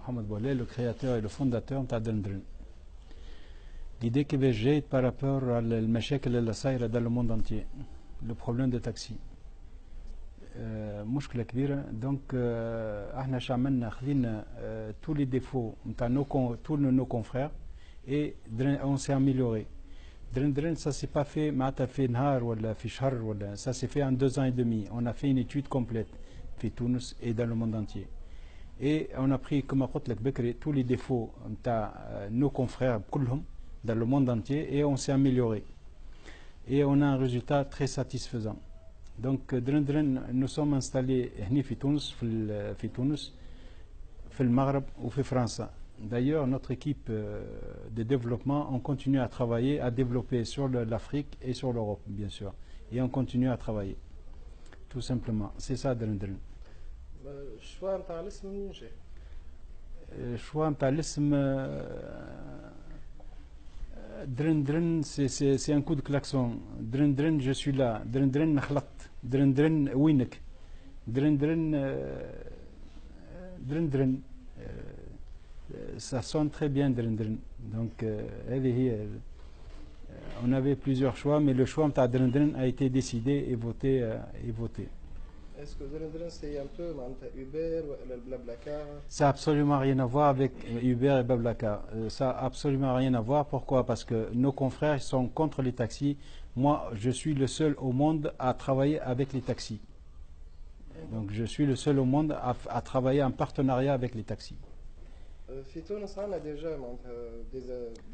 Mohamed Boualé, le créateur et le fondateur de Drndrn. L'idée qui j'ai par rapport à المشاكل اللي صايرة dans le monde entier, le problème des taxis. مشكلة كبيرة. دونك احنا شو عملنا؟ خذينا tous les défauts نتاع tous nos confrères et on s'est amélioré. Drndrn, ça s'est pas fait معناتها في نهار ولا في شهر ولا ça s'est fait en 2 ans et demi. On a fait une étude complète في تونس et dans le monde entier. Et on a pris كما قلت لك بكري tous les défauts نتاع nos confrères كلهم dans le monde entier et on s'est amélioré. Et on a un résultat très satisfaisant. Donc Drndrn, nous sommes installés هنا في تونس في المغرب وفي فرنسا. D'ailleurs, notre équipe de développement, on continue à travailler, à développer sur l'Afrique et sur l'Europe, bien sûr. Et on continue à travailler. Tout simplement. C'est ça, Drndrn. الشوا نتاع الاسم منين جا؟ الشوا نتاع الاسم Drndrn, c'est un coup de klaxon. Drndrn, je suis là. Drndrn, خلطت. Drndrn, وينك. Drndrn. Ça sonne très bien Drndrn. Donc, on avait plusieurs choix, mais le choix de Drndrn a été décidé et voté. Est-ce que Drndrn c'est un peu Uber ou le Blablacar? Ça n'a absolument rien à voir avec Uber et Blablacar. Ça n'a absolument rien à voir. Pourquoi? Parce que nos confrères sont contre les taxis. Moi, je suis le seul au monde à travailler avec les taxis. Donc, je suis le seul au monde à travailler en partenariat avec les taxis. في تونس عندنا déjà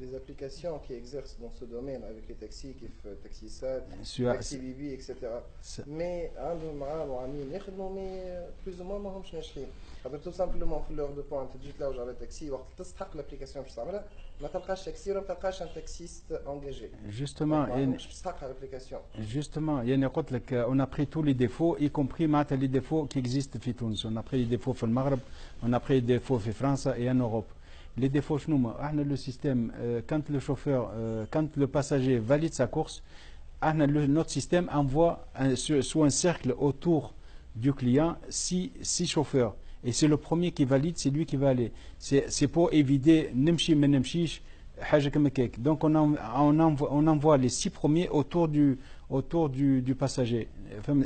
des applications qui exercent dans ce domaine avec les taxis كيف تاكسي سات تاكسي بيبي etc. mais عندهم معاهم عاملين يخدموا مي بلوز موا ماهمش ناجحين خاطر تو سامبلومون في لور دو بوان تجي تلوج على تاكسي وقت تستحق الابليكاسيون باش تعملها ما تلقاش تاكسي ولا ما تلقاش ان تاكسيست انجاجي justement تستحق الابليكاسيون. Justement, يعني قلت لك on a pris tous les défauts y compris معناتها les défauts qui existent في تونس. On a pris les défauts في المغرب, on a pris les défauts في فرنسا et en Europe. Les défauts شنو هما؟ احنا le système quand le chauffeur quand le passager valide sa course, احنا notre système envoie sur un cercle autour du client 6 chauffeurs. Et c'est le premier qui valide, c'est lui qui va aller. C'est pour éviter نمشي ما نمشيش حاجة كما كيك. Donc on envoie les 6 premiers autour du passager.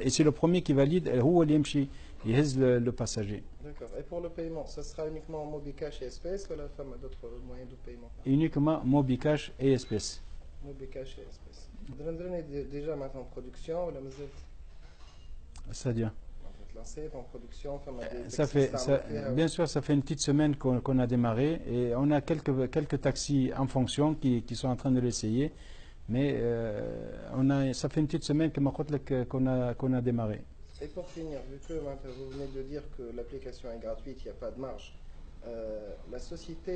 Et c'est le premier qui valide, هو اللي يمشي يهز le passager. D'accord. Et pour le paiement, ça sera uniquement Mobicash et espèces ou la femme a d'autres moyens de paiement? Uniquement Mobicash et espèces. Mobicash et espèces. Drndrn est déjà maintenant en production ou la maison? C'est-à-dire? Lancé en production, bien sûr, ça fait une petite semaine qu'on a démarré et on a quelques taxis en fonction qui sont en train de l'essayer, mais ça fait une petite semaine qu'on a démarré. Et pour finir, vu que vous venez de dire que l'application est gratuite, il n'y a pas de marge, la société,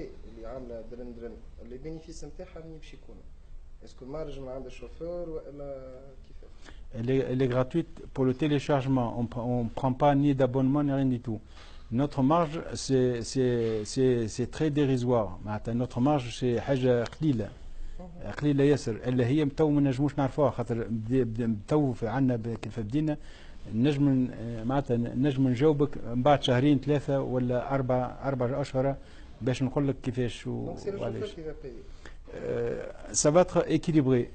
les bénéfices est-ce que marge de chauffeur ou Elle est gratuite pour le téléchargement. On ne prend pas ni d'abonnement ni rien du tout. Notre marge, c'est très dérisoire. Notre marge, c'est حاجة قليلة. قليلة ياسر. اللي هي متو ما نجموش نعرفوها خاطر متو عندنا كيف بدينا نجم معناتها نجم نجاوبك من بعد 2 3 ولا 4 أشهر باش نقول لك كيفاش وعلاش. Ça va être équilibré.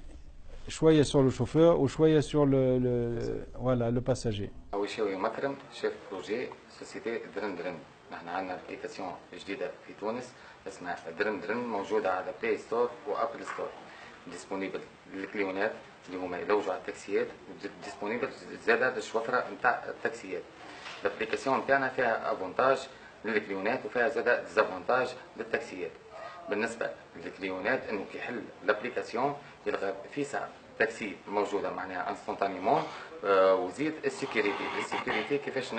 شوية sur le chauffeur ou شوية sur le passager. وشاوي مكرم شيف بروجي سوسيتي درندرن. نحن عندنا ابليكاسيون جديدة في تونس اسمها درندرن موجودة على بلاي ستور وابل ستور. ديسبونيبل للكليونات اللي هما يلوجوا على التاكسيات وديسبونيبل زادة للشوفرة نتاع التاكسيات. الابليكاسيون نتاعنا فيها افونتاج للكليونات وفيها زادة ديزافونتاج للتاكسيات. بالنسبة للكليونات انه كي يحل الابليكاسيون يلقى في ساعة تاكسي موجودة معناها انستونتانيمون وزيد السيكوريتي كيفاش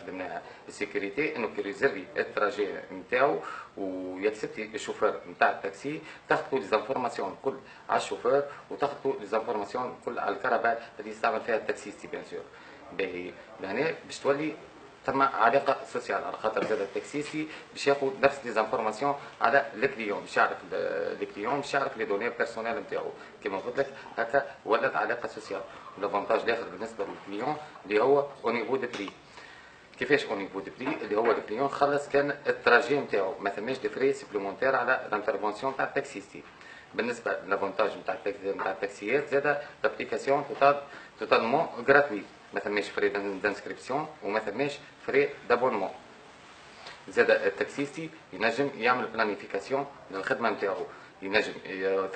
خدمناها. السيكوريتي انه كي ريزيرفي التراجي نتاعو ويكسبتي الشوفير نتاع التاكسي تاخذوا لي زانفورماسيون الكل على الشوفير وتاخذوا لي زانفورماسيون الكل على الكهرباء اللي يستعمل فيها التاكسيستي بيان سور. باهي لهنا باش تولي ثم علاقه سوسيال على خاطر زاد التاكسيسي باش ياخذ نفس لي زانفورماسيون على الكليون باش يعرف الكليون باش يعرف لي دوني بيرسونيل نتاعو كيما قلت لك هكا ولات علاقه سوسيال. لافونتاج الاخر بالنسبه للكليون اللي هو او نيفو دو بري كيفاش اون نيفو دو بري اللي هو الكليون خلص كان التراجي نتاعو ما ثماش دي فري سبليمونتير على الانترفونسيون تاع التاكسيستي. بالنسبه للافونتاج نتاع التاكسيات زاد لابليكاسيون توتالمون غراتوي، ما ثماش فري دانسكريبسيون وما ثماش فري دابونمون. زاد التاكسيستي ينجم يعمل بلانيفيكاسيون للخدمه نتاعو، ينجم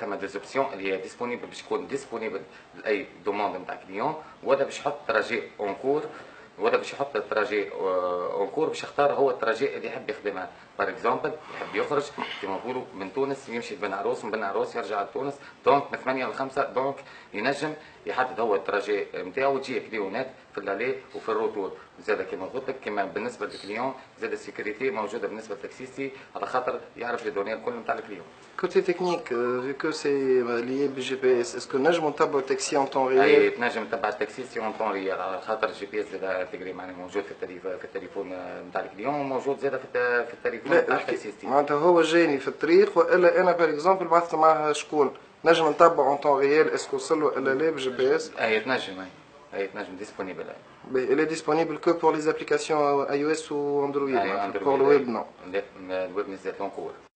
ثم دي زوبسيون اللي هي ديسپونيبل باش تكون ديسپونيبل لاي دوموند نتاع كليون، ولا باش يحط تراجي اون كور، ولا باش يحط التراجي اون كور باش يختار هو التراجي اللي يحب يخدمها. بار اكزومبل يحب يخرج كيما نقولوا من تونس يمشي لبن عروس، من بن عروس يرجع لتونس، دونك من 8 ل 5، دونك ينجم يحدد هو التراجي نتاعو وتجي كليونات في اللالي وفي الروتور. زاد كيما قلت لك كيما بالنسبه للكليون زاد السيكوريتي موجوده بالنسبه للتاكسيستي على خاطر يعرف لي دوني الكل نتاع الكليون. Côté technique, vu que c'est lié au GPS, est-ce que نجم نتبعوا التاكسي en temps réel؟ اي تنجم تتبع التاكسيستي اون طون ريال على خاطر الجي بي اس زاد انتجري معنا موجود في التليفون نتاع الكليون وموجود زاد في التليفون نتاع التاكسيستي. معناتها هو جاني في الطريق والا انا بار اكزومبل بعثت معاه شكون نجم نتبع اون طون ريال اسكو وصل له الا لا بالجي بي اس؟ اي تنجم، اي تنجم ديسپونيبل. Elle est disponible que pour les applications iOS ou Android. Pour le web non. Le web n'est pas en cours.